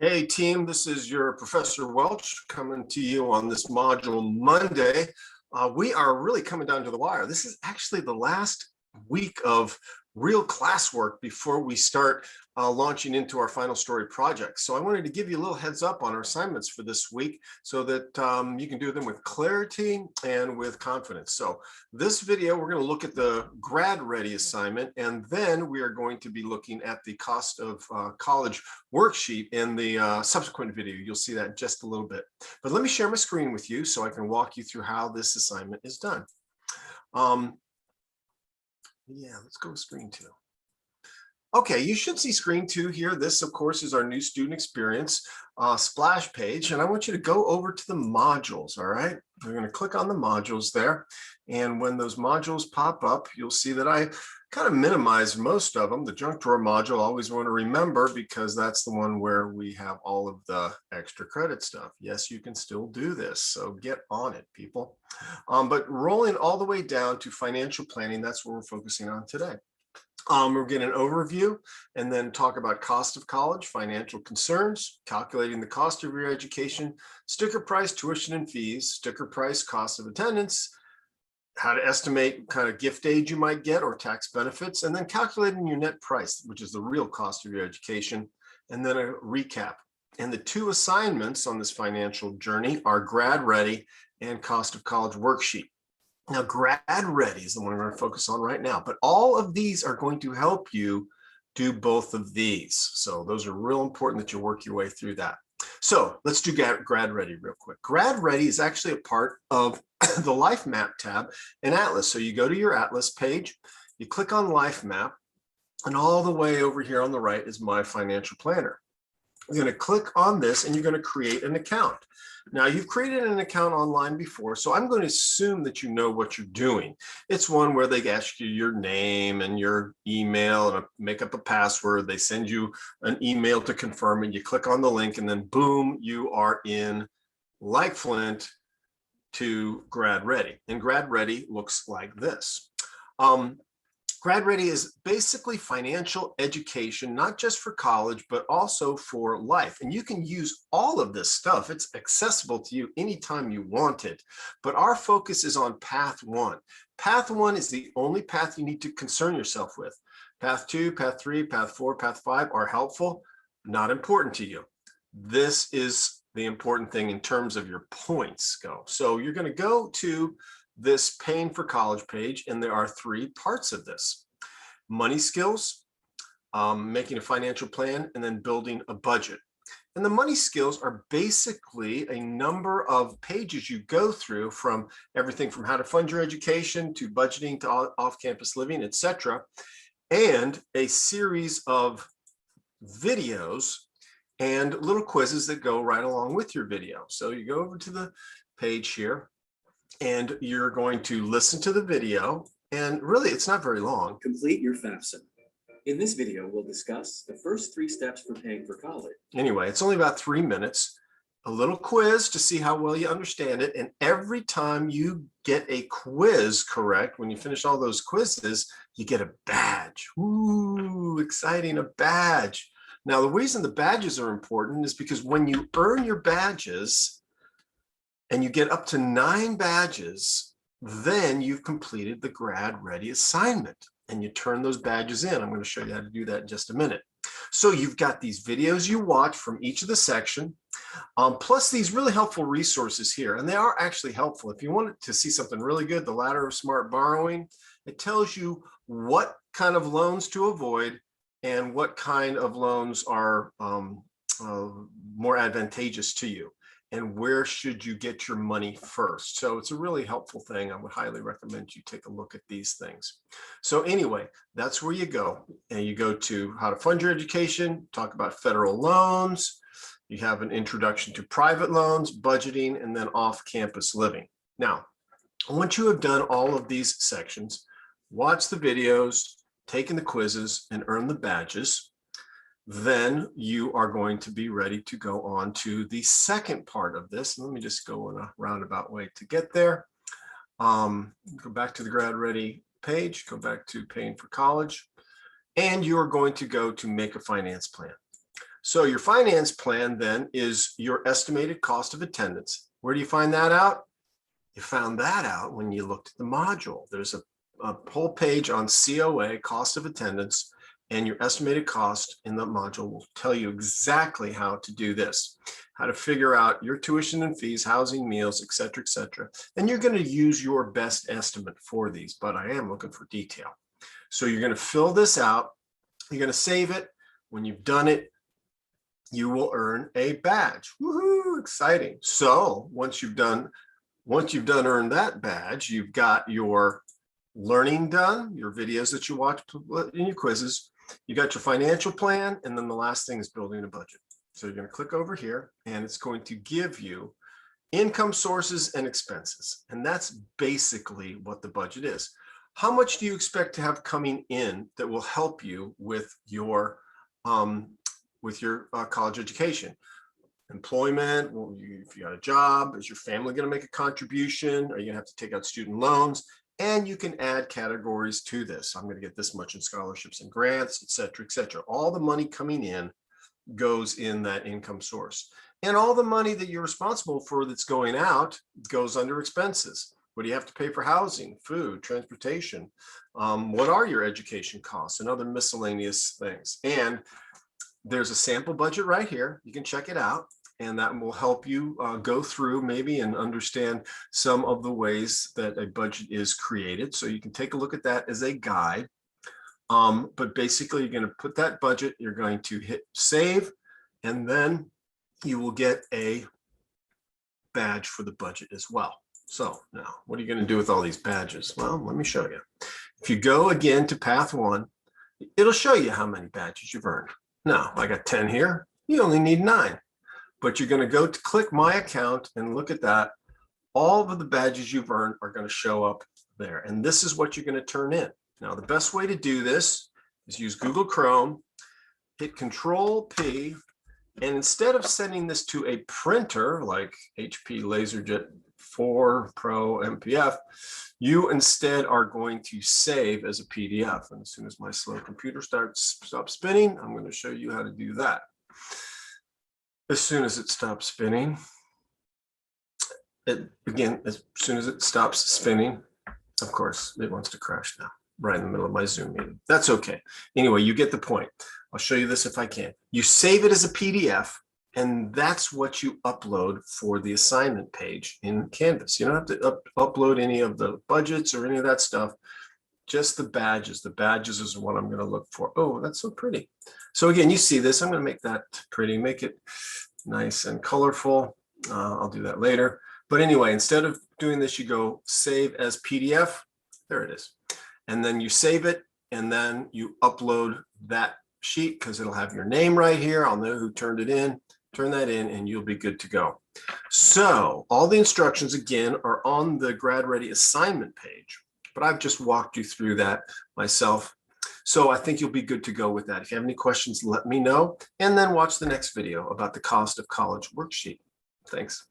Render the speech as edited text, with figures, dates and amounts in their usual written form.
Hey team, this is your Professor Welch coming to you on this module Monday. We are really coming down to the wire. This is actually the last week of real classwork before we start launching into our final story project. So I wanted to give you a little heads up on our assignments for this week so that you can do them with clarity and with confidence. So this video, we're going to look at the GradReady assignment, and then we are going to be looking at the cost of college worksheet in the subsequent video. You'll see that in just a little bit. But let me share my screen with you so I can walk you through how this assignment is done. Yeah, let's go with screen 2. Okay, you should see screen 2 here. This, of course, is our new student experience splash page. And I want you to go over to the modules, all right? We're going to click on the modules there. And when those modules pop up, you'll see that I kind of minimized most of them. The junk drawer module, I always want to remember because that's the one where we have all of the extra credit stuff. Yes, you can still do this, so get on it, people. But rolling all the way down to financial planning, that's what we're focusing on today. We're getting an overview and then talk about cost of college, financial concerns, calculating the cost of your education, sticker price, tuition and fees, sticker price, cost of attendance, how to estimate what kind of gift aid you might get or tax benefits, and then calculating your net price, which is the real cost of your education, and then a recap. And the two assignments on this financial journey are GradReady and cost of college worksheet. Now, GradReady is the one we're going to focus on right now, but all of these are going to help you do both of these. So those are real important that you work your way through that. So let's do GradReady real quick. GradReady is actually a part of the Life Map tab in Atlas. So you go to your Atlas page, you click on Life Map, and all the way over here on the right is My Financial Planner. You're going to click on this and you're going to create an account. Now, you've created an account online before, so I'm going to assume that you know what you're doing. It's one where they ask you your name and your email and make up a password. They send you an email to confirm it. You click on the link and then boom, you are in, like Flint, to GradReady. And GradReady looks like this. GradReady is basically financial education, not just for college, but also for life. And you can use all of this stuff. It's accessible to you anytime you want it. But our focus is on path 1. Path 1 is the only path you need to concern yourself with. Path 2, path 3, path 4, path 5 are helpful, not important to you. This is the important thing in terms of your points go. So you're going to go to this paying for college page, and there are 3 parts of this: money skills, making a financial plan, and then building a budget. And the money skills are basically a number of pages you go through, from everything from how to fund your education to budgeting to off-campus living, etc., and a series of videos and little quizzes that go right along with your video. So you go over to the page here, and you're going to listen to the video, and really it's not very long. Complete your FAFSA. In this video, we'll discuss the first 3 steps for paying for college. Anyway, it's only about 3 minutes, a little quiz to see how well you understand it. And every time you get a quiz correct, when you finish all those quizzes, you get a badge. Ooh, exciting, a badge. Now, the reason the badges are important is because when you earn your badges, and you get up to 9 badges, then you've completed the GradReady assignment, and you turn those badges in. I'm going to show you how to do that in just a minute. So you've got these videos you watch from each of the section, plus these really helpful resources here, and they are actually helpful. If you want to see something really good, the Ladder of Smart Borrowing, it tells you what kind of loans to avoid and what kind of loans are more advantageous to you, and where should you get your money first. So it's a really helpful thing. I would highly recommend you take a look at these things. So anyway, that's where you go. And you go to how to fund your education, talk about federal loans. You have an introduction to private loans, budgeting, and then off-campus living. Now, once you have done all of these sections, watch the videos, taken the quizzes, and earn the badges, then you are going to be ready to go on to the second part of this. Let me just go in a roundabout way to get there. Go back to the GradReady page, go back to paying for college, and you are going to go to make a finance plan. So your finance plan then is your estimated cost of attendance. Where do you find that out? You found that out when you looked at the module. There's a whole page on COA, cost of attendance, and your estimated cost in the module will tell you exactly how to do this, how to figure out your tuition and fees, housing, meals, et cetera, et cetera. And you're going to use your best estimate for these, but I am looking for detail. So you're going to fill this out. You're going to save it. When you've done it, you will earn a badge. Woohoo, exciting. So once you've done earned that badge, you've got your learning done, your videos that you watch in your quizzes, you got your financial plan, and then the last thing is building a budget. So you're going to click over here and it's going to give you income sources and expenses. And that's basically what the budget is. How much do you expect to have coming in that will help you with your college education? Employment, well, if you got a job, is your family going to make a contribution? Are you going to have to take out student loans? And you can add categories to this. I'm going to get this much in scholarships and grants, et cetera, et cetera. All the money coming in goes in that income source. And all the money that you're responsible for that's going out goes under expenses. What do you have to pay for housing, food, transportation? What are your education costs and other miscellaneous things? And there's a sample budget right here. You can check it out, and that will help you go through maybe and understand some of the ways that a budget is created. So you can take a look at that as a guide. But basically, you're going to put that budget, you're going to hit save, and then you will get a badge for the budget as well. So now, what are you going to do with all these badges? Well, let me show you. If you go again to path 1, it'll show you how many badges you've earned. Now, I got 10 here. You only need 9. But you're going to go to click my account and look at that. All of the badges you've earned are going to show up there. And this is what you're going to turn in. Now, the best way to do this is use Google Chrome, hit Control P, and instead of sending this to a printer like HP LaserJet 4 Pro MPF, you instead are going to save as a PDF. And as soon as my slow computer stops spinning, I'm going to show you how to do that. As soon as it stops spinning, as soon as it stops spinning, of course, it wants to crash now, right in the middle of my Zoom meeting. That's okay. Anyway, you get the point. I'll show you this if I can. You save it as a PDF, and that's what you upload for the assignment page in Canvas. You don't have to upload any of the budgets or any of that stuff, just the badges. The badges is what I'm going to look for. Oh, that's so pretty. So again, you see this. I'm going to make that pretty, make it nice and colorful. I'll do that later. But anyway, instead of doing this, you go save as PDF. There it is. And then you save it, and then you upload that sheet because it'll have your name right here. I'll know who turned it in. Turn that in, and you'll be good to go. So all the instructions, again, are on the GradReady assignment page, but I've just walked you through that myself. So I think you'll be good to go with that. If you have any questions, let me know, and then watch the next video about the cost of college worksheet. Thanks.